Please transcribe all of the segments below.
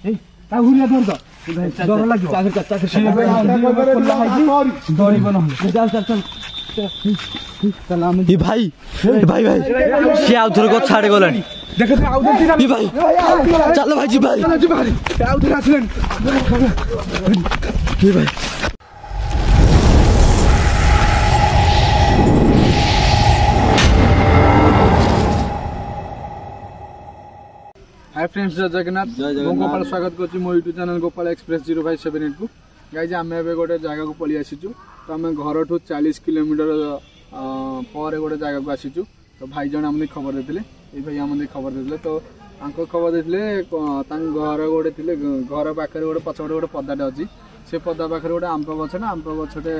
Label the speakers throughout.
Speaker 1: हुरिया धर दो डर लाग्यो डरिब न चल चल चल
Speaker 2: ये भाई भाई भाई से आउथर को छाड़ गलानी
Speaker 1: देख आउथर
Speaker 2: ये भाई चल भाई जी भाई
Speaker 1: आउथर आसलेन
Speaker 2: ये भाई
Speaker 1: हाय फ्रेंड्स जय जगन्नाथ गोपाल स्वागत करछि मो यूट्यूब चैनल गोपाल एक्सप्रेस 057 को गाइज आमे एबे गोटे जगह को पली आसीचु तो आमे घर ठू 40 किलोमीटर पर गोटे जगह को आसीचु तो भाई जन हमने खबर देथिले ए भाई हमने खबर देथिले तो आंको खबर देथिले तांग घर गोटे थिले घर पाखरे गोटे पछोटे गोटे पदाटे अछि से पदा पाखरे गोटे आंब गछ ना आंब गछटे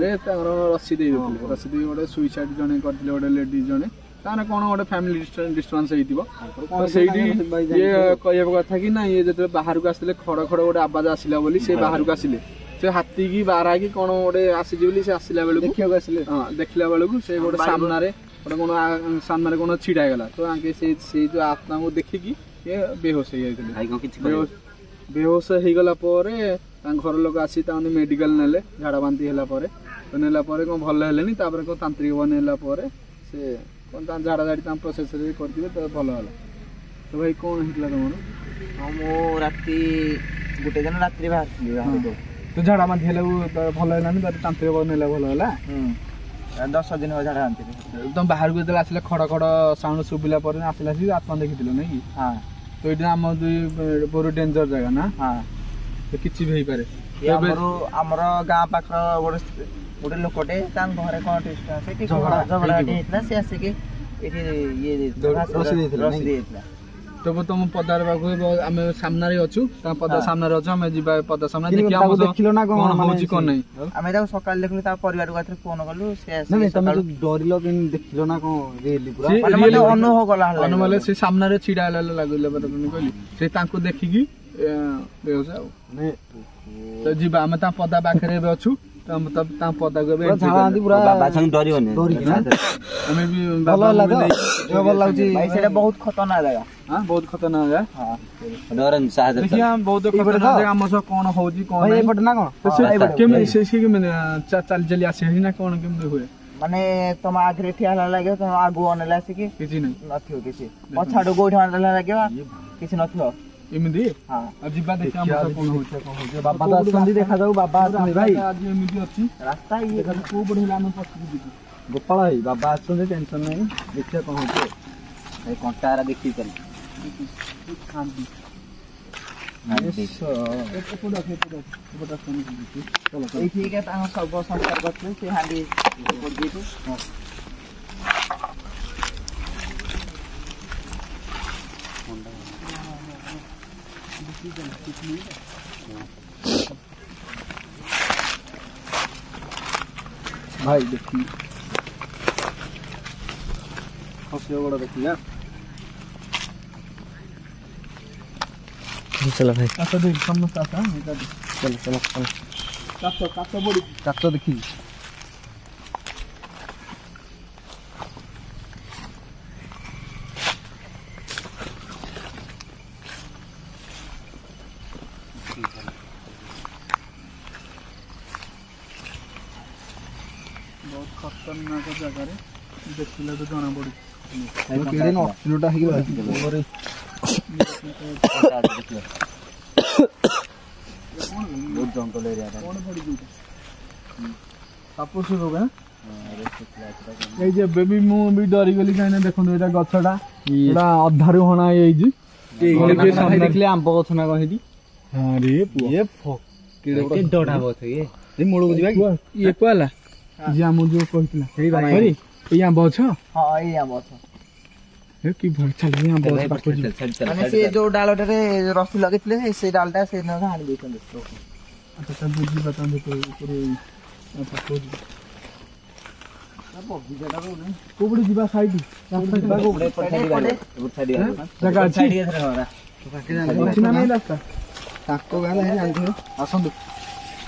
Speaker 1: रे तांगर रस्सी दे देथिले रस्सी दे गोटे सुइसाइड जने करथिले गोटे लेडी जने ताने कोन गोटे फैमिली डिस्टर्बेंस हेतिबो तो सेठी ये कहबो कथा कि ना ये जते बाहर को आसिले खड़ खड़ गोटे आवाज आसिला बोली से बाहर को आसिले से हाथी की बारा की कोन गोटे आसी बोली से आसिला बेलु देखियो आसिले हां देखला बेलु से गोटे सामना रे गोटे कोन सामना रे कोन छिडा गेला तो आके से जो आत्मा को देखि कि ये बेहोश हो जाइतिले भाई को किछि बेहोश हे गेला परे तां घर लोक आसी ताने मेडिकल नेले झाडा बांती हेला परे तो नेला परे को भल हेलेनी तापर को तांत्रिक बनेला परे से कौन झाड़ा झाड़ी प्रोसेस करते तो भल है तो भाई कौन होता तुम
Speaker 3: हाँ मो राति गोटे दिन रात्रि बाहर
Speaker 1: तो झाड़ा बांधी हेले भल है तांत्रिक नेला भल है
Speaker 3: 10 दिन झाड़ा बांधी
Speaker 1: तुम बाहर को आसले खड़ खड़ साउंड शुभिला आसला आत्मा देखी नहीं कि
Speaker 3: हाँ
Speaker 1: तो ये आम बहुत डेंजर जगह ना
Speaker 3: हाँ
Speaker 1: तो किसी भी हो
Speaker 3: आमर गाँ पाख गोटे लोकटे घरे कौन झगड़ा से आसिक
Speaker 1: तो तुम पदार आम सामने अच्छु पदा सामने अच्छु आम जी पदा सामने देखिलो ना कौन होची कौन नहीं
Speaker 3: आम सकाल देखलु परिवार को फोन कलु से
Speaker 2: डरिल देखिल ना कौन
Speaker 3: अनुभव गला
Speaker 1: अनुभव से सामने छिड़ा लगले कहली से देखिकी बेहोश तो जीवा आम पदा पाखे अच्छु पदा को
Speaker 3: बहुत खतरनाक जगह
Speaker 1: हाँ बहुत खतरनाक जगह बहुत खतरनाक जगह आम सब कौन होची कौन चल चली आसे ना कौन केमती हुए
Speaker 3: माने तुम आगे ठिया लगे तुम आगु अनेला आसिक
Speaker 1: किछि नहीं
Speaker 3: नथियो किछि पछाडो गोइठा अनेला लागेबा किछि नथियो
Speaker 1: एमिदी
Speaker 3: हां
Speaker 1: अब जिबा देखा हम सब कोन होछ
Speaker 3: बाबा दर्शन देखा जाऊ बाबा भाई
Speaker 1: आज एमिदी अछि
Speaker 3: रास्ता ये
Speaker 1: को बढ़िला हम पछी दिबी
Speaker 2: गोपाल भाई बाबा आछन टेंशन नहीं देखिया कोन होछ ए कंटारा देखि चल
Speaker 1: शांति
Speaker 3: चलो ठीक है सब संस्कार करते से हांडी
Speaker 1: भाई देखिए हंसिया बड़ा देखिए
Speaker 2: चलो भाई
Speaker 1: अच्छा देख समझता था
Speaker 2: चलो चलो चलो
Speaker 1: कातो बड़ी
Speaker 2: कातो देखी
Speaker 1: बहुत खतरनाक जगह देखिले तो जाना पड़ी
Speaker 2: केड़े न किलोटा हे गेल बहुत जंगल एरिया
Speaker 1: कौन पड़ी गई सापोस होगा ए जे बेबी मु भी डरी गली काइना देखो एटा गछटा एटा अधारु होना ए जी
Speaker 2: देखले आंब गछ ना कहिदी
Speaker 1: हां रे ये
Speaker 2: केड़े डडा बथ ये मोड़ को दिबा
Speaker 1: ये कोला जे हम जो कहितला सॉरी ये आंब छ
Speaker 3: हां ये आंब छ
Speaker 1: ए की भर चल यहां बहुत पाको जी
Speaker 3: माने से जो डालटा रे रस्सी लगेतले से डालटा से न हानि देछन
Speaker 1: अच्छा तब बुझी बता दे तो ऊपर पाको जी
Speaker 3: अब बिजडा को नहीं
Speaker 1: कोबड़ी जीवा साइड
Speaker 3: रास्ता को ऊपर साइड
Speaker 1: जगह अछि
Speaker 3: साइड रे होरा
Speaker 1: अछि ना नहीं रास्ता
Speaker 2: ताको गाला है जानथियो
Speaker 1: आसंदु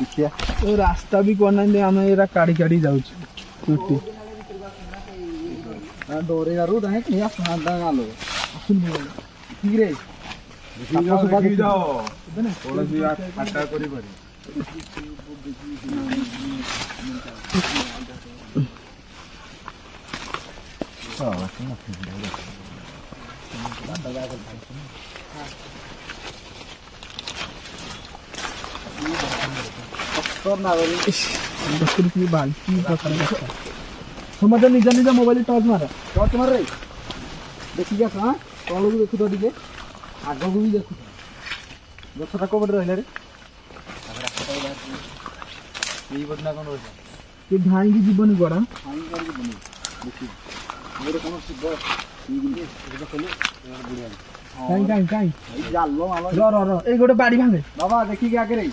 Speaker 1: देखिया ओ रास्ता भी कोन नहीं हम एरा काडी काडी जाउछ टूटी
Speaker 2: डोरे गारू दाहे कि आसना दा गालो
Speaker 1: सुन ठीक रे ସମସ୍ତେ ନିଜ ନିଜ ମୋବାଇଲ ଟର୍ଚ୍ଚ ମାର ରେ ଦେଖିକି ଆସ। ହଁ ତଳକୁ ଦେଖୁଥ ଟିକେ ଆଗକୁ ବି ଦେଖୁଥ। ଗଛଟା କୋଉପଟେ ରହିଲା ରେ ସେ ଧାଇଁକି ଯିବନି କୁଆଡା ଏଇ ଗୋଟେ ବାଡି ଭାଙ୍ଗେ ବାବା ଦେଖିକି ଆଗରେ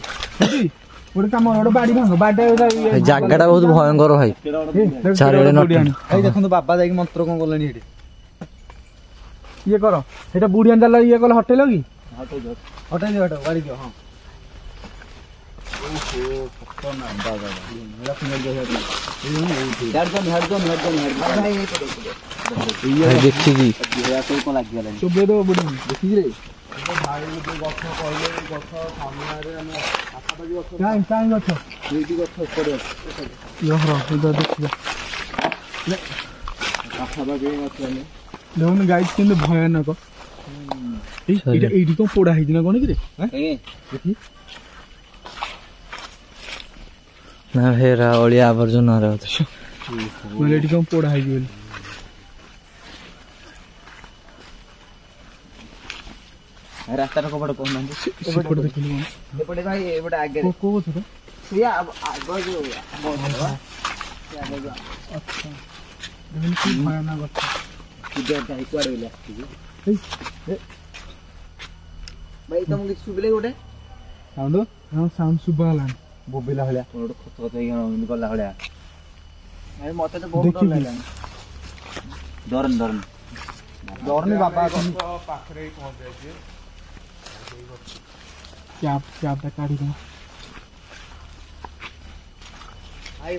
Speaker 1: ଗୋଟେ କାମ ଗୋଟେ ବାଡି ଭାଙ୍ଗ ବାଡି
Speaker 3: ଜାଗାଟା ବହୁତ ଭୟଙ୍କର ଭାଇ।
Speaker 2: ଏଇ ଦେଖନ୍ତୁ ବାବା ଯାଇକି ମନ୍ତ୍ର କଣ କଲେଣି ଏଠି।
Speaker 1: ଇଏ କର ସେଇଟା ବୁଢୀ ଆଣ୍ଡାଲ ଇଏ କଲେ ହଟେଇଲ କି
Speaker 2: ହଟେଇ ଦିଅ ହଟେଇ ବାড়ি ଦିଅ। ହଁ
Speaker 3: ଦେଖିକି
Speaker 1: ଚୋବେଇ ଦବ ବୁଢୀ ଦେଖିକି ରେ କାଇଁ ଗଛ ଏଇଠି ଗଛ ଏପଟେ ଦେଖିବା ପାଖାପାଖି ଗଛ ଦେଖୁନ ଗାଈ କିନ୍ତୁ ଭୟାନକ। ଏଇଠି କଣ ପୋଡା ହେଇଛି ନା କଣ କି ରେ ଦେଖି
Speaker 3: ନା ହେରା ଅଳିଆ ଆବର୍ଜନା
Speaker 1: ମାନେ ଏଠି କଣ ପୋଡା ହେଇଛି ବୋଲି।
Speaker 2: ରାସ୍ତାଟା କପଟ କହୁନାହାନ୍ତି
Speaker 1: ସେପଟେ ଦେଖିଲି କଣ
Speaker 2: ଏପଟେ ଭାଇ ଏପଟେ ଆଗରେ
Speaker 1: କୋଉ ଗଛ ରେ କି ଭୟାନକ ଗଛ
Speaker 2: ଭାଇ ତମକୁ କିଛି ଶୁଭିଲେ ଗୋଟେ
Speaker 1: ସାଉଣ୍ଡ ଶୁଭା ହେଲାଣି
Speaker 2: ବୋବିଲା ଭଳିଆ ଗୋଟେ ଖତ ଖତ ହେଇକି ଗଲା ଭଳିଆ। ଭାଇ ମତେ ତ ବହୁତ ଡର ଲାଗିଲାଣି। ଡରନି ବାବା
Speaker 1: ପାଖରେ ପହଞ୍ଚାଇଛି କ୍ୟାବଟା କାଢିଦବା।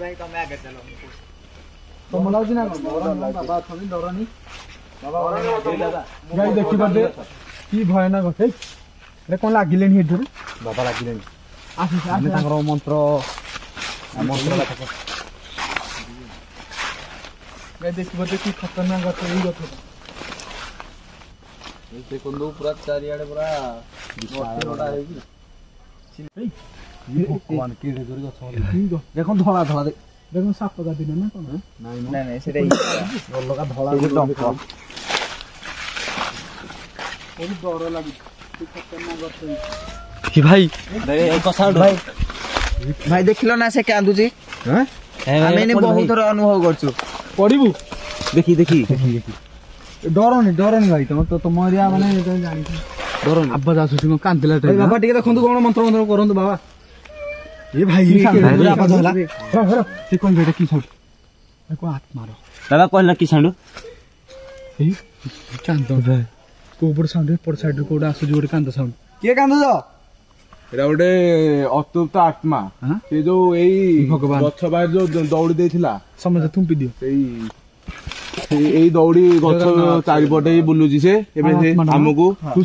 Speaker 2: ଭାଇ ତମେ ଆଗେ ଚାଲ।
Speaker 1: ତମ ଲାଗୁଛି ନା କଣ
Speaker 2: ବାବା ଅଛନ୍ତି ଡରନି
Speaker 1: ଗାଈ ଦେଖିପାରୁଛେ କି ଭୟାନକ ଗଛ ଏଇଟା କଣ ଲାଗିଲେଣି ଏଥିରେ
Speaker 2: ବାବା ଲାଗିଲେଣି।
Speaker 1: ଆମେ
Speaker 2: ତାଙ୍କର ମନ୍ତ୍ର
Speaker 1: ଗାଈ ଦେଖିପାରୁଛେ କି ଖତରନାକ ଗଛ ଏଇ ଗଛଟା
Speaker 2: ଦେଖନ୍ତୁ ପୁରା ଚାରିଆଡେ ପୁରା ଦେଖ ଧଳା ଧଳା
Speaker 1: ଦେଖୁନ ସାପ କାଟିଲେ ନା କଣ
Speaker 2: ନାଇଁ ସେଟା ଅଲଗା ଧଳା
Speaker 1: ଡର ଲାଗୁଛି ଖତରନାକ ଗଛ
Speaker 3: କି ଭାଇ ଭାଇ ଦେଖିଲ ନା ସେ କାନ୍ଦୁଛି। ଆମେ ବହୁତ ଥର ଅନୁଭବ କରୁଛୁ।
Speaker 1: ପଢିବୁ
Speaker 2: ଦେଖି
Speaker 1: ଡରନି ଭାଇ ତମ ଏରିଆ ମାନେ ଜାଣିଛ
Speaker 2: ଡରନି
Speaker 1: ଆବାଜ ଆସୁଛି କଣ କାନ୍ଦିଲା
Speaker 2: ବାବା ଟିକେ ଦେଖନ୍ତୁ କଣ ମନ୍ତ୍ର କରନ୍ତୁ ବାବା।
Speaker 1: ଏ ଭାଇ
Speaker 2: ଆବାଜ ହେଲା
Speaker 1: ସେ କଣ ଏଇଟା କି ସାଉଣ୍ଡ କଣ ଆତ୍ମାର
Speaker 2: ଦାଦା କହିଲା କି ସାଉଣ୍ଡ
Speaker 1: ଏଇ କାନ୍ଦ କୋଉ ପଟ ସାଉଣ୍ଡ ଏପଟ ସାଇଡରୁ କୋଉଟା ଆସୁଛି ଗୋଟେ କାନ୍ଦ ସାଉଣ୍ଡ
Speaker 2: କିଏ କାନ୍ଦୁଛ?
Speaker 4: ଏଟା ଗୋଟେ ଅତୃପ୍ତ ଆତ୍ମା ସେ ଯୋଉ ଏଇ
Speaker 1: ଭଗବାନ
Speaker 4: ଗଛ ବାହାରେ ଯୋଉ ଦୌଡି ଦେଇଥିଲା
Speaker 1: ସମସ୍ତେ ଥୁମ୍ପି ଦିଅ
Speaker 4: ଏଇ ଦୌଡି ଗଛ ଚାରିପଟେ ବୁଲୁଛି ସେ ଏବେ ସେ ଆମକୁ
Speaker 1: ତୁ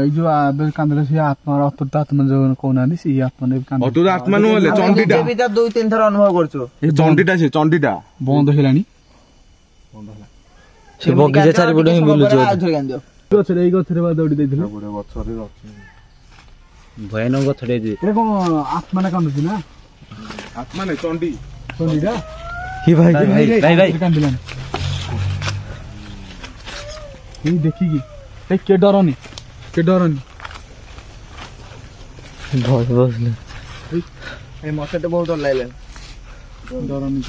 Speaker 1: ଏଇ ଯୋଉ ଏବେ କାନ୍ଦିଲେ ସେ ଆତ୍ମାର ଅତୃପ୍ତ ଆତ୍ମା ଯୋଉ କହୁନାହାନ୍ତି ସେଇ ଆତ୍ମା
Speaker 4: ଅତୃପ୍ତ ଆତ୍ମା ନୁହେଁ ଚଣ୍ଡିଟା
Speaker 3: 2-3 ଥର ଅନୁଭବ କରୁଛୁ।
Speaker 4: ଚଣ୍ଡିଟା
Speaker 1: ବନ୍ଦ ହେଲାଣି
Speaker 3: ସେ ବଗିଚା ଚାରିପଟେ ହିଁ ବୁଲୁଛି।
Speaker 1: ଗଛରେ ଏଇ ଗଛରେ ବା ଦୌଡି ଦେଇଥିଲା
Speaker 4: ଗଛରେ ଅଛି
Speaker 2: ଭୟାନକ ଗଛଟେ
Speaker 1: ଏଟା କଣ ଆତ୍ମାଟା କାନ୍ଦୁଛି ନା
Speaker 4: ଆତ୍ମା ନାଇଁ ଚଣ୍ଡି
Speaker 1: ଚଣ୍ଡିଟା
Speaker 3: ଭାଇ
Speaker 1: କାନ୍ଦିଲାଣି ଏଇ ଦେଖିକି କେ ଡରନି
Speaker 3: ମତେ ତ ବହୁତ ଡର ଲାଗିଲା।
Speaker 1: ଡରନି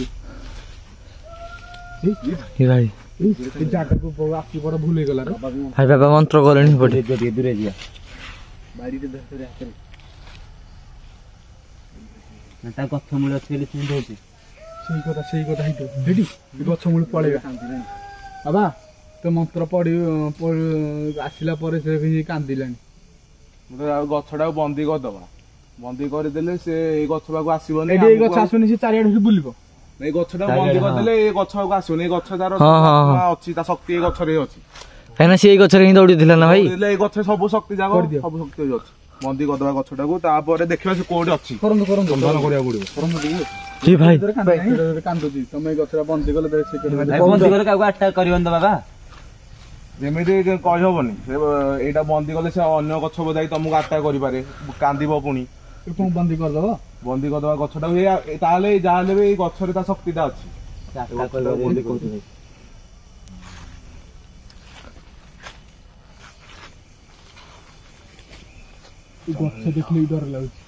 Speaker 3: ଭାଇ
Speaker 1: ଏଇ ଜାଗାକୁ ଆଖି ବଡ ଭୁଲ ହେଇଗଲା
Speaker 3: ଭାଇ ବାବା ମନ୍ତ୍ର କଲେଣି ସେପଟେ
Speaker 2: ଦୂରେ ଯିବା ବାଡିଟେ ଧରି ହାତରେ ତା ଗଛ ମୂଳେ ଅଛି ବୋଲି ଚିନ୍ତା ହଉଛି।
Speaker 1: ସେଇ କଥା ହେଇଠି ଗଛ ମୂଳ ପଳେଇବା ବାବା ତ ମନ୍ତ୍ର ପଢି ଆସିଲା ପରେ ସେ କାନ୍ଦିଲାଣି
Speaker 4: ଗଛଟାକୁ ବନ୍ଦୀ କରିଦବା ବନ୍ଦୀ କରିଦେଲେ ସେ ଏଇ ଗଛ ପାଖକୁ ଆସିବନି
Speaker 1: ଏଇ ଗଛ ଆସୁନି ସେ ଚାରିଆଡେ ବୁଲିବ
Speaker 4: ଏଇ ଗଛଟାକୁ ବନ୍ଦୀ କରିଦେଲେ ଏଇ ଗଛ ପାଖକୁ ଆସିବନି ଏଇ ଗଛ ତାର ଅଛି ତା ଶକ୍ତି ଏଇ ଗଛରେ ଅଛି
Speaker 3: କାହିଁକିନା ସେ ଏଇ ଗଛରେ ହିଁ ଦୌଡ଼ିଥିଲା ନା ଭାଇ।
Speaker 4: ଦୌଡ଼ିଲେ ଏଇ ଗଛରେ ସବୁ ଶକ୍ତି ଯାକ
Speaker 1: କରିଦିଅ।
Speaker 4: ସବୁ ଶକ୍ତି ଅଛି। ବନ୍ଦୀ କରିଦବା ଗଛଟାକୁ, ତାପରେ ଦେଖିବା ସେ କୋଉଠି ଅଛି
Speaker 1: କରନ୍ତୁ କରନ୍ତୁ
Speaker 4: ସନ୍ଧାନ କରିବାକୁ ପଡିବ।
Speaker 1: କରନ୍ତୁ ଟିକେ
Speaker 3: କି ଭାଇ
Speaker 1: କାନ୍ଦୁଛି ତମେ ଏଇ ଗଛଟା ବନ୍ଦୀ କଲେ ଦେଖ ସେ କେତେ
Speaker 2: ବନ୍ଦୀ କରି କାହାକୁ ଆଟାକ୍ କରିବନି ତ ବାବା।
Speaker 4: ଯେମିତି କହିହବନି ସେ ଏଇଟା ବନ୍ଦୀ କଲେ ସେ ଅନ୍ୟ ଗଛ ଯାଇ ତମକୁ ଆଟାକ୍ କରିପାରେ, କାନ୍ଦିବ ପୁଣି।
Speaker 1: କଣ ବନ୍ଦୀ କରିଦବ
Speaker 4: ବନ୍ଦୀ କରିଦବା ଗଛଟାକୁ, ତାହେଲେ ଯାହାହେଲେ ବି ଏଇ ଗଛରେ ତା ଶକ୍ତିଟା ଅଛି।
Speaker 2: ଆଟାକ୍ କରିବ ବୋଲି କହୁଛି ଭାଇ।
Speaker 1: ଗଛ ଦେଖିଲେ ଡର ଲାଗୁଛି।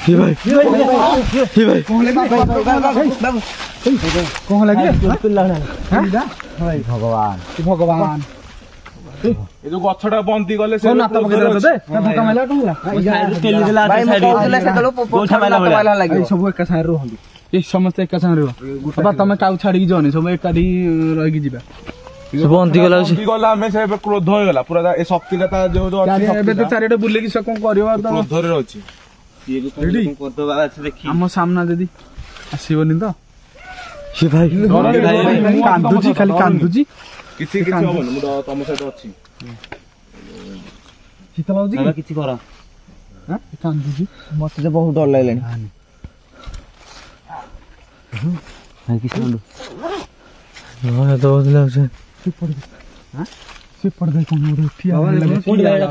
Speaker 3: କି ଭାଇ କି ଭାଇ
Speaker 1: କଣ ଲାଗେ
Speaker 3: ଭଗବାନ
Speaker 1: ଭଗବାନ
Speaker 4: ଏ ଯୋଉ ଗଛଟା ବନ୍ଦୀ କଲେ ସେ
Speaker 1: ନାତ ପକେଇଦେଲା ତତେ ଧକ୍କା ମାଇଲା କଣ ହେଲା
Speaker 3: ଭାଇ ମୁଁ କହୁଥିଲି ସେତେବେଳୁ ମାଇଲା ଲାଗିବ।
Speaker 1: ଏଇ ସବୁ ଏକା ସାଙ୍ଗରେ ରୁହନ୍ତି, ଏଇ ସମସ୍ତେ ଏକା ସାଙ୍ଗରେ ରୁହ। ବାବା ତମେ କାଉ ଛାଡିକି ଯାଅନି, ସବୁ ଏକାଠି ରହିକି ଯିବା।
Speaker 3: ବନ୍ଦୀ କଲା
Speaker 4: ବନ୍ଦୀ କଲା ଆମେ ସେ ଏବେ କ୍ରୋଧ ହେଇଗଲା ପୁରା, ଏ ଶକ୍ତିଟା ତା ଯୋଉ ଅଛି
Speaker 1: ଏବେ ତ ଚାରିଆଡେ ବୁଲିକି ସେ କଣ କରିବ ତ
Speaker 4: କ୍ରୋଧରେ ଅଛି।
Speaker 1: ଆମ ସାମ୍ନା ଯଦି ଆସିବନି ତ
Speaker 3: ସେ ଭାଇ
Speaker 1: କାନ୍ଦୁଛି, ଖାଲି କାନ୍ଦୁଛି।
Speaker 4: କିଛି କିଛି ହବନି, ମୁଁ ତମ ସହିତ ଅଛି।
Speaker 1: ଶୀତ ଲାଗୁଛି କି?
Speaker 2: କିଛି କର
Speaker 1: କାନ୍ଦୁଛି।
Speaker 3: ମତେ ତ ବହୁତ ଡର ଲାଗିଲାଣି।
Speaker 1: ସେପଟେ ଭାଇ କଣ ଗୋଟେ ଠିଆ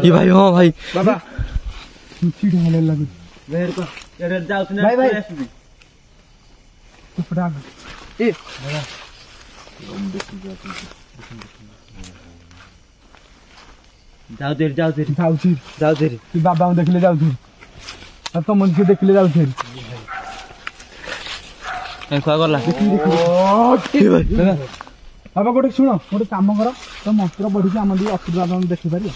Speaker 3: କି ଭାଇ ହଁ ଭାଇ
Speaker 1: ବାବା ଚିଡା ହେଲେ ଲାଗୁଛି।
Speaker 3: ଭାଇ ଭାଇ
Speaker 1: ସେପଟେ ଆଗ ଯାଉଛି ତୁ ବାବାଙ୍କୁ ଦେଖିଲେ ଯାଉଥିବି, ଆଉ ତମ ଝିଅ ଦେଖିଲେ ଯାଉଥିବି।
Speaker 3: ଗଲା
Speaker 1: ବାବା ଗୋଟେ ଶୁଣ, ଗୋଟେ କାମ କର, ତ ମନ୍ତ୍ର ପଢିକି ଆମ ଟିକେ ଅସୁବିଧା ଦେଖିପାରିବ।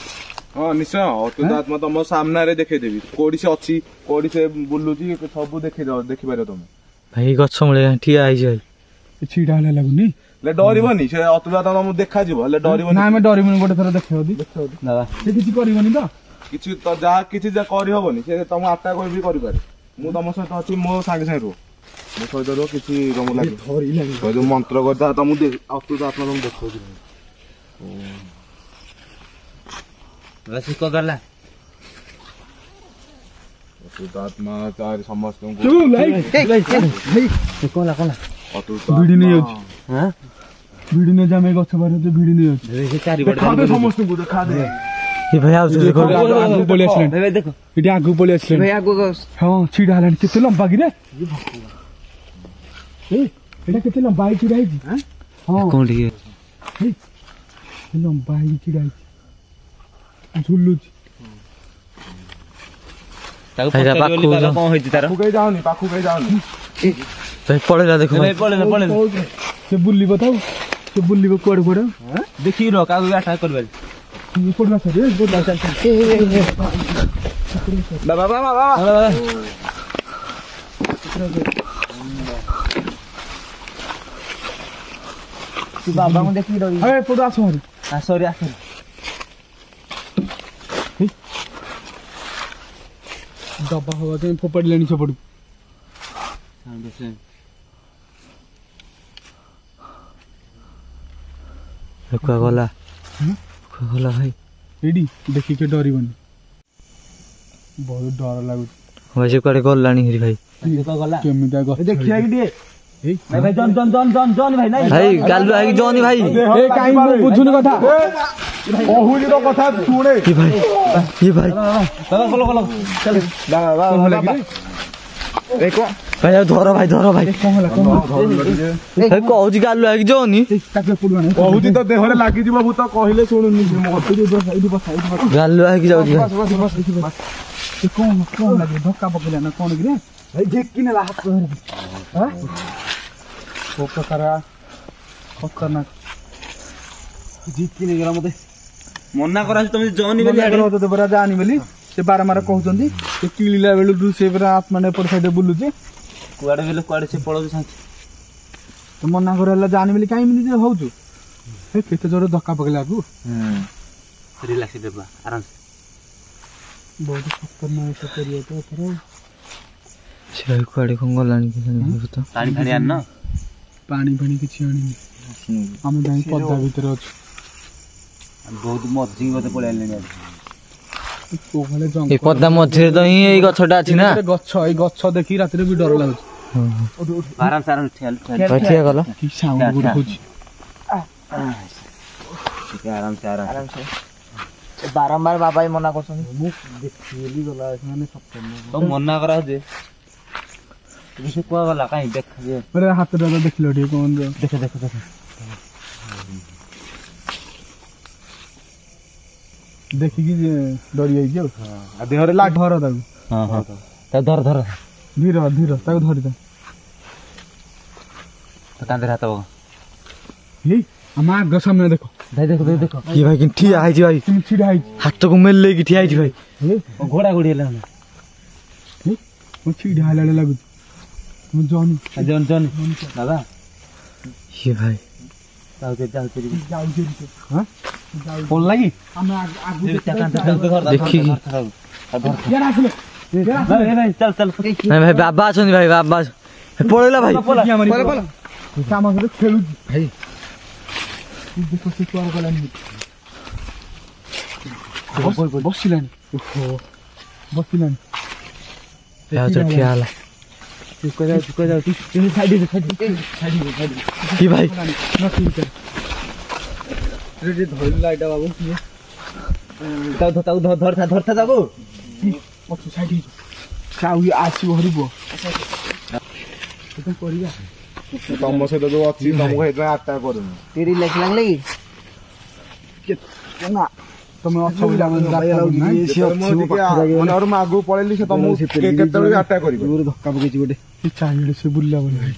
Speaker 4: ହଁ ନିଶ୍ଚୟ, ଅତୁତ ଆତ୍ମା ତମ ସାମ୍ନାରେ ଦେଖେଇଦେବି, କୋଉଠି ସେ ଅଛି, କୋଉଠି ସେ ବୁଲୁଛି, ସବୁ ଦେଖିପାରିବ ତମେ।
Speaker 3: ଭାଇ ଗଛ ମୂଳେ ଠିଆ ହେଇଛି ଭାଇ।
Speaker 1: ଛିଡା ହେଲେ ଲାଗୁନି,
Speaker 4: ହେଲେ ଡରିବନି, ସେ ଅତୁତ ଆତ୍ମା ତମକୁ ଦେଖାଯିବ, ହେଲେ ଡରିବନି।
Speaker 1: ନା ଆମେ ଡରିବନି, ଗୋଟେ ଥର ଦେଖେଇବ ସେ କିଛି କରିବନି ତ?
Speaker 4: କିଛି ତ ଯାହା କିଛି କରିହବନି, ସେ ତମ ଆଟାକ୍ ବି କରିପାରେ। ମୁଁ ତମ ସହିତ ଅଛି, ମୋ ସାଙ୍ଗେ ସାଙ୍ଗେ ରୁହ, ମୋ ସହିତ ରୁହ, କିଛି ତମକୁ ଲାଗିବ। ଯୋଉ ମନ୍ତ୍ର କରିଥା ତମକୁ ଅତୁତ ଆତ୍ମା ତମକୁ ଦେଖଉଛି।
Speaker 2: ଗଲା
Speaker 4: ଅତୁତ ଆତ୍ମା ଚାରି ସମସ୍ତଙ୍କୁ
Speaker 1: ଭିଡି ନେଇଯାଉଛି, ଭିଡି ନେଇଯାଉଛି। ଆମେ ଗଛ ବାହାରେ ଭିଡି ନେଇଯାଉଛି,
Speaker 4: ସମସ୍ତଙ୍କୁ ଦେଖାଦେ।
Speaker 3: ଭାଇ ଆଗକୁ
Speaker 1: ପଳେଇ ଆସିଲାଣି, ଏଠି ଆଗକୁ ପଳେଇ ଆସିଲାଣି। ହଁ ଛିଡା ହେଲାଣି, କେତେ ଲମ୍ବା କି ରେ? ଏଇଟା କେତେ ଲମ୍ବା ହେଇ ଛିଡା ହେଇଛି? ହଁ ଲମ୍ବା ହେଇକି ଛିଡା ହେଇଛି, ଝୁଲୁଛି।
Speaker 2: କଣ ହେଇଛି ତାର?
Speaker 4: ପାଖକୁ କେହି ଯାଉନି, ପାଖକୁ କେହି ଯାଉନି।
Speaker 3: ପଳେଇଲା ଦେଖ
Speaker 1: ସେ ବୁଲିବ ତ, ସେ ବୁଲିବ କୁଆଡେ କୁଆଡେ
Speaker 2: ଦେଖିକି ରହ, କାହାକୁ ଆଟାକ୍ କରିବାନି।
Speaker 3: ବାବାଙ୍କୁ ଦେଖିକି ଡରି
Speaker 1: ଏପଟୁ ଆସ ଭାରି।
Speaker 2: ସରି ଆସ
Speaker 1: ଡବା ହବା ପାଇଁ ଫୋପାଡ଼ିଲେଣି ସେପଟୁ।
Speaker 3: ଗଲା ଗଲା ଭାଇ।
Speaker 1: ଏଇଠି ଦେଖିକି ଡରିବନି, ବହୁତ ଡର ଲାଗୁଛି।
Speaker 3: ଭାଇ ସେ କୁଆଡେ ଗଲାଣି ହେରି ଭାଇ।
Speaker 1: କେମିତିଆ ଦେଖିବା କି ଟିକେ
Speaker 3: ଭାଇ ଗାଲୁ ଆଗି ଜନି ଭାଇ।
Speaker 1: କାହିଁ ମୁଁ ବୁଝୁନି କଥା,
Speaker 4: କହୁଛି ତ କଥା ଶୁଣେ।
Speaker 3: କି ଭାଇ ଭାଇ ଆଉ ଧର ଭାଇ ଧର ଭାଇ। କହୁଛି ଗାଲୁ ଆଗି ଜନି,
Speaker 4: କହୁଛି ତ ଦେହରେ ଲାଗିଯିବ ଭୂତ, କହିଲେ ଶୁଣୁନି।
Speaker 3: ଗାଲୁ ଆଗି ଯାଉଛି
Speaker 1: କଣ ଲାଗେ, ଧକ୍କା ପକେଇଲା ନା କଣ କି? ଝିକି ନେଲା ହାତ ଧରିକି, ପ୍ରକାର ଖତରନାକ ଝିକି ନେଇଗଲା ମତେ।
Speaker 2: ମନା କରା ତମେ ଜନି
Speaker 1: ପରା ଜାଣି ବୋଲି ସେ ବାରମ୍ବାର କହୁଛନ୍ତି। ସେ କିଳିଲା ବେଳୁ ସେ ପୁରା ଆତ୍ମା ଏପଟ ସାଇଡ୍ ବୁଲୁଛି,
Speaker 2: କୁଆଡେ ଗଲେ କୁଆଡେ ସେ ପଳଉଛି ସାଙ୍ଗେ।
Speaker 1: ମନା କରିଲା ଜାଣି ବୋଲି କାହିଁ ଏମିତି ହଉଛୁ? କେତେ ଜୋର ଧକ୍କା ପକେଇଲାକୁ।
Speaker 2: ରିଲାକ୍ସ ଦେବା ଆରାମସେ।
Speaker 1: ବହୁତ ଖତରନାକ କରିବ ତ ଏଥର।
Speaker 3: ସେ କୁଆଡେ କଣ ଗଲାଣି?
Speaker 2: ପାଣି ଫାଣି ଆଣିନ?
Speaker 1: ପାଣି ଫାଣି କିଛି ଆଣିନି। ଆମେ ଯାଇ ପଦା ଭିତରେ ଅଛୁ
Speaker 2: ବହୁତ ମଝି ବୋଧେ ପଳେଇ ଆଇଲେଣି
Speaker 1: କୋଉ ଭଳି
Speaker 3: ଏଇ
Speaker 1: ଜଙ୍ଗଲ
Speaker 3: ପଦା ମଝିରେ ତ ହିଁ ଏଇ ଗଛଟା ଅଛି ନା
Speaker 1: ଗୋଟେ ଗଛ ଏଇ ଗଛ ଦେଖି ରାତିରେ ବି ଡର ଲାଗୁଛି
Speaker 2: ଆରାମ ସେ
Speaker 3: ଠିଆ କଲ
Speaker 1: କି ସାଉଣ୍ଡ ଗୁଡ ହଉଛି
Speaker 2: ଆରାମ ସେ
Speaker 3: ବାରମ୍ବାର ବାବା ମନା କରୁଛନ୍ତି
Speaker 1: ମୁଁ ଦେଖିଲି ଗଲା ମାନେ ସପ୍ତାହ
Speaker 2: ତ ମନା କରାହଉଛି ସେ କୁଆ ଗଲା କାହିଁ ଦେଖ
Speaker 1: ହାତଟା ଦେଖିଲ ଟିକେ କଣ
Speaker 2: ଦେଖ ଦେଖ ଦେଖ
Speaker 1: ଦେଖିକି ଡରି ଯାଇଛି ଆଉ
Speaker 4: ଦେହରେ ଲାଗ
Speaker 1: ଧର ତାକୁ
Speaker 2: ହଁ ହଁ ତାକୁ ଧର ଧର
Speaker 1: ଧୀର ଧୀର ତାକୁ ଧରିଥା
Speaker 2: କାନ୍ଧରେ ହାତ
Speaker 1: ହେଇ ଆମ ଆଗ ସାମ୍ନା ଦେଖ
Speaker 2: ଭାଇ ଦେଖ ଦେଖ ଦେଖ
Speaker 3: କିଏ ଭାଇ କିନ୍ତୁ ଠିଆ ହେଇଛି ଭାଇ
Speaker 1: କେମିତି ଛିଡା ହେଇଛି
Speaker 3: ହାତକୁ ମେଲେଇକି ଠିଆ ହେଇଛି ଭାଇ
Speaker 2: ଘୋଡ଼ା ଘୋଡ଼ି ହେଲା
Speaker 1: ମୁଁ ଛିଡା ହେଲା ଭଳିଆ ଲାଗୁଛି ମୁଁ ଜନି
Speaker 2: ଜନ ଜନ ବାବା
Speaker 3: ଇଏ ଭାଇ
Speaker 2: ଯାଉଛି ଯାଉଛି
Speaker 1: ଯାଉଛି ହଁ
Speaker 2: ଫୋନ ଲାଗି
Speaker 1: ଆମେ ଆଗକୁ
Speaker 3: ଦେଖିକି
Speaker 1: ଇଆଡେ ଆସିଲେ
Speaker 2: ଚାଲ ଚାଲ
Speaker 3: ନାଇଁ ଭାଇ ବାବା ଅଛନ୍ତି ଭାଇ ବାବା ପଳେଇଲା ଭାଇ
Speaker 1: ଆମ ଘରେ ଖେଳୁଛି ଭାଇ ଦେଖ ସେ କୁଆଡେ ଗଲାନି ବସିଲାନି ବସିଲାନି
Speaker 3: ଠିଆ ହେଲା କି ଭାଇ
Speaker 1: ଧରିଲା ଏଇଟା ବାବୁ
Speaker 2: ତାକୁ ଧରଥା ଧରଥା ତାକୁ
Speaker 1: ପଛ ସାଇଡ ହେଇଛୁ ଆସିବ ହରିବ କରିବା
Speaker 4: ତମ ସହିତ ଯୋଉ ଅଛି ତମକୁ ସେଇଥିପାଇଁ ଆଟାକ୍ କରୁନି
Speaker 3: ତିରି ଲାଗିଲା କି
Speaker 1: ନା ତମେ ଅଛ ବୋଲି ଆମେ
Speaker 4: ମାନେ ମୁଁ ଆଗକୁ ପଳେଇଲି ସେ ତମକୁ କେତେବେଳେ ବି ଆଟାକ୍ କରିବ
Speaker 1: ଧକ୍କା ପକେଇଛି ଗୋଟେ ଚାହିଁଲେ ସେ ବୁଲିଲା ବୋଲି ଭାଇ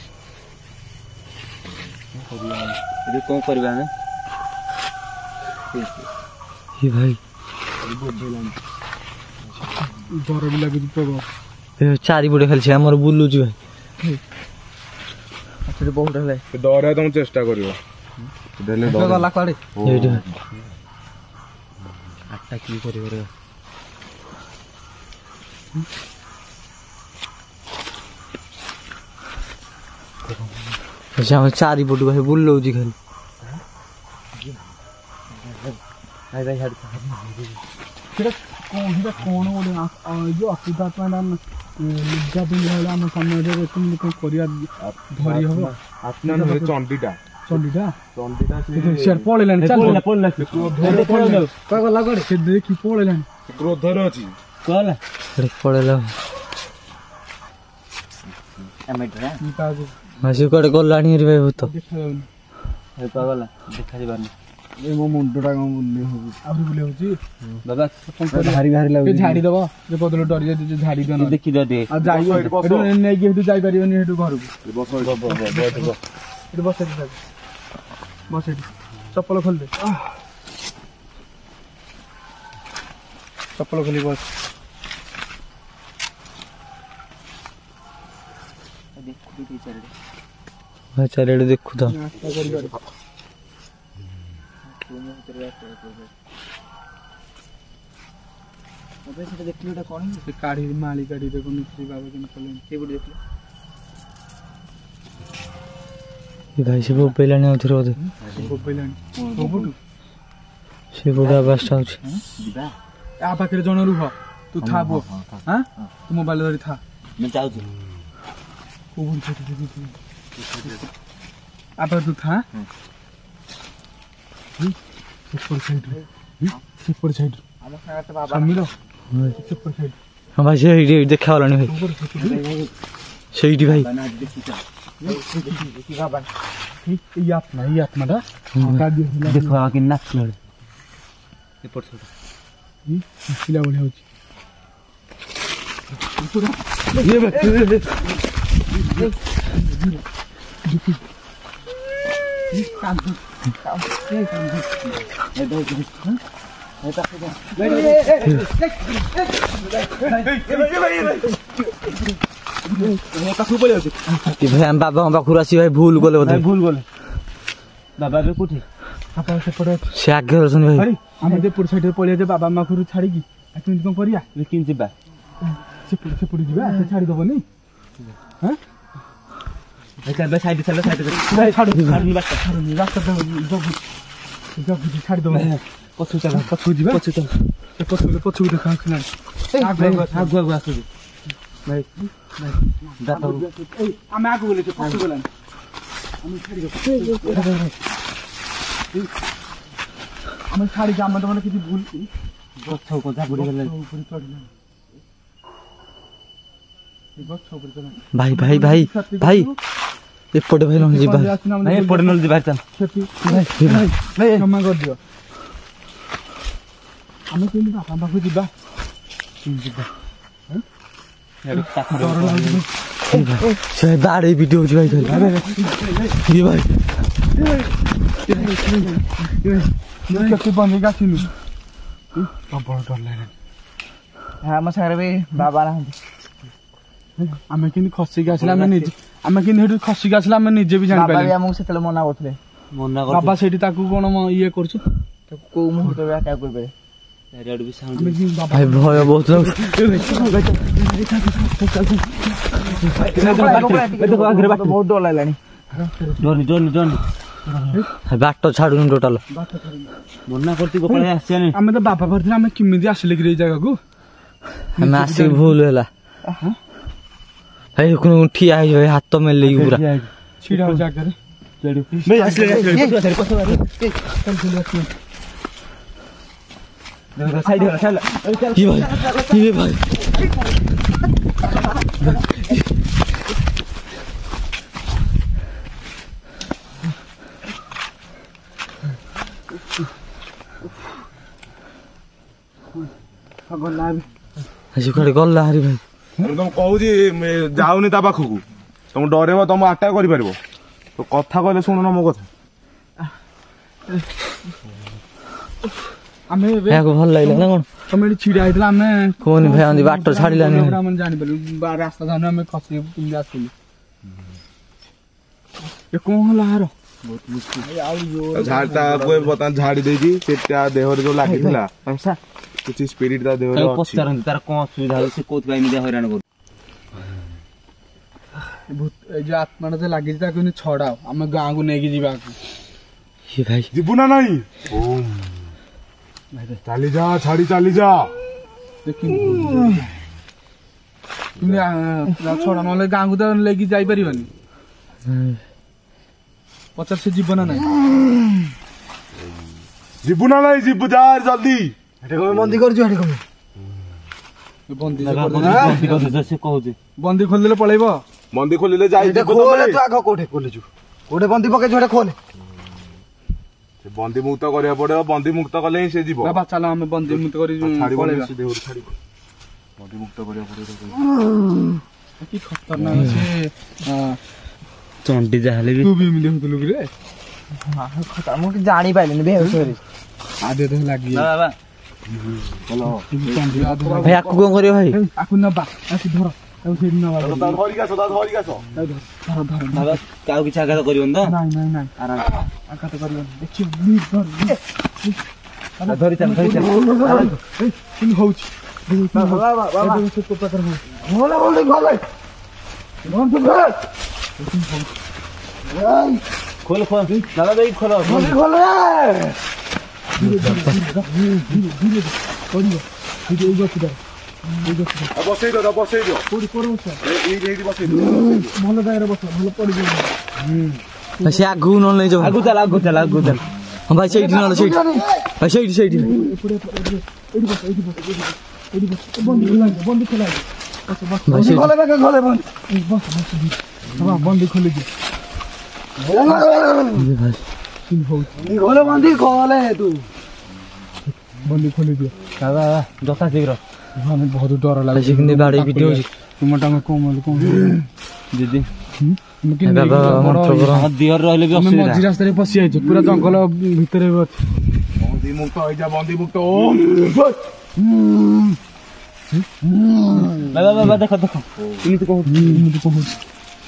Speaker 2: ଏବେ କଣ କରିବା ଆମେ
Speaker 3: ଭାଇ
Speaker 1: ଡର ବି ଲାଗୁଛି ପ୍ରବଳ
Speaker 3: ଚାରିପଟେ ଖାଲି ସେ ଆମର ବୁଲୁଛି ଭାଇ ବହୁତ ହେଲା
Speaker 4: ଡର ତମକୁ ଚେଷ୍ଟା କରିବ
Speaker 3: ଗଲା କୁଆଡେ ଏଇଠି ଆଟା କି କରିବ ରେ ଆମ ଚାରିପଟୁ ଭାଇ ବୁଲଉଛି ଖାଲି
Speaker 1: ସେଟା କଣ ଗୋଟେ ଯୋଉ ଅସୁବିଧା ପାଇଁ ଲୁଗା ପିନ୍ଧିଲା ବେଳେ ଆମ ସମୟରେ କେମିତି କଣ କରିବା ଧରି ହବ
Speaker 4: ଚଣ୍ଡିଟା
Speaker 1: ଚଣ୍ଡିଟା
Speaker 4: ଚଣ୍ଡିଟା
Speaker 1: ସିଆଡେ ପଳେଇଲାଣି ସେ ଦେଖି ପଳେଇଲାଣି
Speaker 4: କ୍ରୋଧରେ ଅଛି
Speaker 3: ପଳେଇଲା ସେ କୁଆଡେ ଗଲାଣି ଭାଇ ଭୂତ
Speaker 1: ଦେଖାଯାଉନି
Speaker 2: ଦେଖାଯିବାନି
Speaker 1: ମୋ ମୁଣ୍ଡଟା କଣ ବୁଲେଇ ହଉଛି ଆହୁରି ବୁଲେଇ ହଉଛି
Speaker 2: ବାବା
Speaker 1: ଭାରି ଭାରି ଲାଗୁଛି ଝାଡିଦବ ଯେ ବଦଳ ଡରି ଯାଉଛି ଝାଡି ଦିଅ
Speaker 2: ଦେଖିଦିଅ ଟିକେ
Speaker 1: ଆଉ ଯାଇ ଏଠୁ ନେଇକି ସେଠୁ ଯାଇପାରିବନି ସେଠୁ ଘରକୁ ଏଠୁ ବସ ବସ ଏଠି ଚପଲ ଖୋଲିଦେ ଚପଲ ଖୋଲି ବସ
Speaker 3: ଚାରିଆଡେ ଦେଖୁ ତ
Speaker 1: କାଢି ମାଳି କାଢି ଦେଖୁନି ବାବା କେମିତି କଲେଣି ସେଇପଟେ ଦେଖିଲେ
Speaker 3: ଭାଇ ସେ ବୋବେଇଲାଣି ଆଉଥରେ ବୋଧେ
Speaker 1: ବୋବେଇଲାଣି କୋଉପଟୁ
Speaker 3: ସେ ବୋଧେ ଆବାସଟା ହଉଛି
Speaker 1: ଆ ପାଖରେ ଜଣେ ରୁହ ତୁ ଥା ପୁଅ ହଁ ତୁ ମୋବାଇଲ ଧରି ଥା
Speaker 2: ମୁଁ ଯାଉଛି
Speaker 1: ଆ ପାଖରେ ତୁ ଥା ସେପଟ ସାଇଡ
Speaker 3: ହଁ ଭାଇ ସେଇଠି ଦେଖାଗଲାଣି ଭାଇ ସେଇଠି ଭାଇ
Speaker 1: ଏଇ ଆତ୍ମାଟା
Speaker 2: ଦେଖ କି ନାଚିଲା ଏପଟ
Speaker 1: ପିଲା ଭଳିଆ ହଉଛି
Speaker 3: ଭାଇ ଆମ ବାବାଙ୍କ ପାଖରୁ ଆସି ଭାଇ ଭୁଲ କଲେ ବୋଧେ
Speaker 2: ଭୁଲ ଗଲେ ବାବା ଏବେ କୋଉଠି
Speaker 1: ଆପଣ ସେପଟେ
Speaker 3: ସେ ଆଗରେ ଅଛନ୍ତି ଭାଇ
Speaker 1: ଆମେ ଏପଟ ସାଇଡରେ ପଳେଇଆ ବାବା ପାଖରୁ ଛାଡିକି କେମିତି କଣ କରିବା
Speaker 2: କେମିତି ଯିବା
Speaker 1: ସେପଟେ ଯିବା ସେ ଛାଡିଦବନି
Speaker 2: चल साइड चल साइड
Speaker 1: भाई छाड़
Speaker 2: रास्ता
Speaker 1: रास्ता छाड़ दो पछु चल पछु जीवा पछु चल पछु देखा खना आगु आसु भाई
Speaker 2: दाता
Speaker 1: आमे आगु बोले पछु बोला आमे छाड़ी दो आमे छाड़ी जा मतलब किसी भूल
Speaker 2: गछ को जा बुड़ी गले भाई भाई भाई भाई एपटे भाई न जीवा नहीं एपटे न जीवा चल
Speaker 1: भाई क्षमा कर दियो आमे केनी बापा बापू जीवा जीवा
Speaker 2: से दाढ़ी वीडियो भाई ये भाई
Speaker 1: कति बनेगा सिनु प्रबल डर लागे
Speaker 3: हाँ म सारे भी बाबा ना
Speaker 1: आमे केनी खसी गाछला आमे केनी हेटु खसी गाछला आमे निजे भी जानि
Speaker 3: बाबा
Speaker 1: पाइले
Speaker 3: भी हमକୁ ସେତେବେଳେ ମନା କରୁଥିଲେ
Speaker 2: मना कर
Speaker 1: बाबा सेठी ताकू कोन इए करछु
Speaker 3: ତାକୁ କୋଉ ମୁହୂର୍ତ୍ତରେ ଆଟାକ୍ କରିବେ
Speaker 2: रेड भी साउंड
Speaker 1: आमे कि बाबा
Speaker 2: भाई भय बहुत लोग
Speaker 3: ବହୁତ ଡର ଲାଗିଲାଣି
Speaker 2: जोनी जोनी जोनी बाट छाडुन टोटल मना करती गोपाल आसियानी
Speaker 1: आमे त बाबा भर्थिला आमे किमिदि आसिले कि रे जग्गा को
Speaker 2: हम आसी भूल होला भाई कोन ठिया है भाई हाथ तो में ले पूरा
Speaker 1: छिडा हो जाकर
Speaker 2: भाई आसले साइड होला चल ये भाई
Speaker 1: भगवान लाबे
Speaker 2: आज कोडे गल्ला हरि भाई
Speaker 4: तुम कहूची जाऊनी ता पाखकू तुम डरेब तुम अटैक कर तो कथा कहले शुणुन मो कथा
Speaker 1: आमे
Speaker 2: याको भल लागला ना कोन
Speaker 1: तमे छिडा आइतला आमे
Speaker 2: कोन भाई आंदी बाट छाडिलानी
Speaker 1: हम जानि पलु रास्ता जानु आमे खसी किमिदि आसिले ए कोन होला हारो
Speaker 4: झाड़ता कोई बता झाड़ी देजी सेटा देहर जो लागिला
Speaker 2: पैसा
Speaker 4: किछि स्पिरिट दा देहर अछि
Speaker 2: पचारन तार कोन सुविधा से कोत भाई मिदे हैरान कर
Speaker 1: भूत जो आत्मा जे लागि ता कोनी छडाओ आमे गां को नेकी जीवा
Speaker 2: ये भाई
Speaker 4: जीबू ना नहीं ओम चली जा छाड़ी चली जा
Speaker 1: देखि तुमने छडा नले गां को त लेकी जाई परिबनी पचार से जीवन ना
Speaker 4: जीबू ना नहीं जीबू जा जल्दी
Speaker 3: ଏଟା କଣ ବନ୍ଦୀ କରୁଛୁ ଏଠି କଣ
Speaker 1: बंदी
Speaker 2: जैसे कहू
Speaker 1: बंदी खोल देले पळेबो
Speaker 4: मंदी खोलिले जाई
Speaker 3: ଏଟା ଖୋଲେ ତୁ ଆଗ କୋଉଠି ଖୋଲିଛୁ କୋଉଠି ବନ୍ଦୀ ପକେଇଛୁ ଏଟା खୋले
Speaker 4: से बंदी मुक्त करिया पड़े बंदी मुक्त कले ही से जीवो
Speaker 1: बाबा चलो हम बंदी मुक्त करी
Speaker 4: छाड़ी
Speaker 1: पळेबा
Speaker 4: से देहर छाड़ी बंदी मुक्त करिया पड़े
Speaker 1: की खतरनाक से
Speaker 2: चंडी जाहले भी
Speaker 1: तू भी मिले हुतलु रे
Speaker 3: हां खतरा मु जानि पाइलेनी बेहोश होरी
Speaker 1: आधे तो लागी
Speaker 2: बाबा
Speaker 1: चलो
Speaker 2: भाई आकु कोन करियो भाई
Speaker 1: आकु न बा आकु धर आकु फेरि न बा
Speaker 4: सदा धरी का
Speaker 1: धर धर
Speaker 2: बाबा काउ किछ आघात करियो न
Speaker 1: नहीं नहीं
Speaker 2: आराम
Speaker 1: आघात करियो देखियो नीर धर
Speaker 2: धरि चल
Speaker 1: किन होउछ
Speaker 3: बाबा बाबा
Speaker 1: से को पकड़ हो
Speaker 3: होला बोल खोले मन तो घर
Speaker 2: खोल खोल दादा भाई खोलो
Speaker 3: खोले
Speaker 4: बसई दो
Speaker 1: कोडी परम छ
Speaker 4: ए बसई दो
Speaker 1: भलो दाइरा बस भलो पडी गयो
Speaker 2: से आगु न नै जाऊ आगु चल हम भाई सेठी न सेठी भाई सेठी
Speaker 1: बंदी खोला
Speaker 2: भाई सेठी
Speaker 3: खोले बे खोले बंद
Speaker 1: बस बाबा बंदी खोले दे
Speaker 2: भाई
Speaker 1: किन होउछ
Speaker 3: खोले बंदी खोले तू
Speaker 1: बंदी खोले दे
Speaker 2: दादा जता शीघ्र
Speaker 1: हमें बहुत डर
Speaker 2: भाई
Speaker 1: लागे
Speaker 2: सिकंदी बाड़ी वीडियो
Speaker 1: तुम टांग कोम
Speaker 2: दीदी
Speaker 1: लेकिन
Speaker 2: बाबा मंत्र करो दियर रहले भी
Speaker 1: हम
Speaker 2: असुविधा
Speaker 1: मझी रास्ता रे पसी आइछ पूरा जंगल भितरे
Speaker 4: बंदी मुक्त हो जा बंदी मुक्त ओ
Speaker 2: बाबा देखो
Speaker 1: इमिति कहू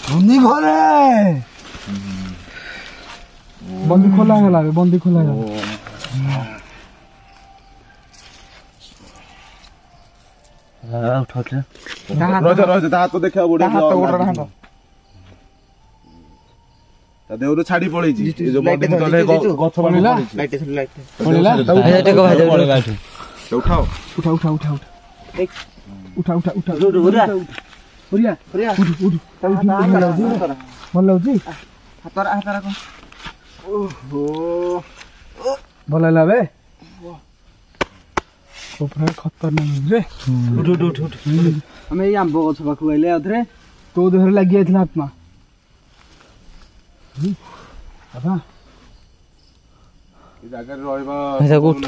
Speaker 3: बंदी खोले
Speaker 1: बंदी खोला होला रे बंदी खोला होला
Speaker 2: उठो
Speaker 4: रह जा हाथ को देखा बड़े
Speaker 1: हाथ गोड़ रहा
Speaker 4: ଦେହରୁ ଛାଡି ପଳେଇଛି ଏ ଯୋଉ ବନ୍ଦି ମୁତଲେ ଗଛ
Speaker 1: ପଳେଇଲା?
Speaker 3: ଲାଇଟ୍ ଲାଇଟ୍
Speaker 1: ପଳେଇଲା?
Speaker 2: ଭାଇ ଟିକେ ଭାଇ
Speaker 4: ଉଠାଅ
Speaker 1: ଉଠା ଉଠା ଉଠା ଉଠା ଉଠା ଉଠା ଉଠା
Speaker 2: ଉଠା
Speaker 1: ପୁରିଆ
Speaker 3: ପୁରିଆ
Speaker 1: ଭଲ ଲାଗୁଛି
Speaker 3: ହାତରା ହାତରା କଣ
Speaker 1: ଓହୋ ଭଲ ହେଲା ବେ ପୁରା ଖତରନାକ ରେ
Speaker 2: ଆମେ ଏଇ ଆମ୍ବ ଗଛ ପାଖକୁ ଆଇଲେ ଆଉଥରେ
Speaker 1: ତୋ ଦେହରେ ଲାଗି ଯାଇଥିଲା ଆତ୍ମା ବାବା
Speaker 4: ଏ ଜାଗାରେ ରହିବା
Speaker 2: ତାକୁ ଉଠ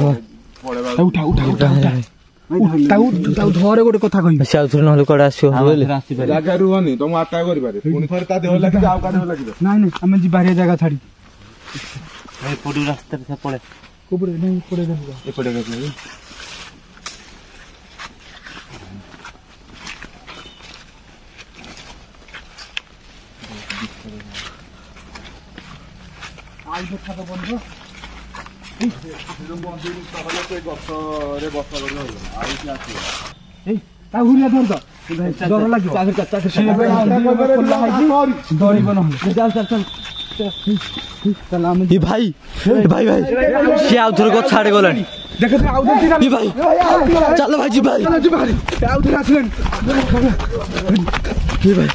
Speaker 4: ପଳେଇବା
Speaker 1: ଉଠା ଉଠା ଉଠା ତାକୁ ଧରେ ଗୋଟେ କଥା କହିବି
Speaker 2: ସେ ଆଉଥରେ ନହେଲେ କୁଆଡେ ଆସିବ
Speaker 4: ଜାଗା ରୁହନି ତମ ଆଟାକ କରିପାରେ ପୁଣି ଥରେ ତା ଦେହ ଲାଗିଲେ ଆଉ କା ଦେହ ଲାଗିବ
Speaker 1: ନାଇଁ ନାଇଁ ଆମେ ଯିବା ବାହାରିଆ ଜାଗା ଛାଡି
Speaker 2: ଏପଟୁ ରାସ୍ତାରେ ସେ ପଳେଇ
Speaker 1: କୋପଟେ ନାଇଁ ଏପଟେ ଯିବା
Speaker 2: ଏପଟେ ଗଲେ
Speaker 1: ଆଇ ଦେଖା ତ ବନ୍ଧ
Speaker 4: ଗଛରେ ବସା କରି ରହିବ ଆଉ କି ଆସିବ
Speaker 1: ଏଇ ତା ହୁରିଆ ଧର ଡର ଲାଗିବ ଡରିବ ନହେଲେ ଚାଲ ଆମେ
Speaker 2: ଭାଇ ଭାଇ ଭାଇ ସିଏ ଆଉଥରେ ଗଛ ଛାଡି ଗଲାଣି
Speaker 1: ଦେଖ ଆଉ
Speaker 2: ଭାଇ ଚାଲ ଭାଇ ଯିବା
Speaker 1: ଆଉ ଥରେ ଆସିଲେଣି
Speaker 2: ଭାଇ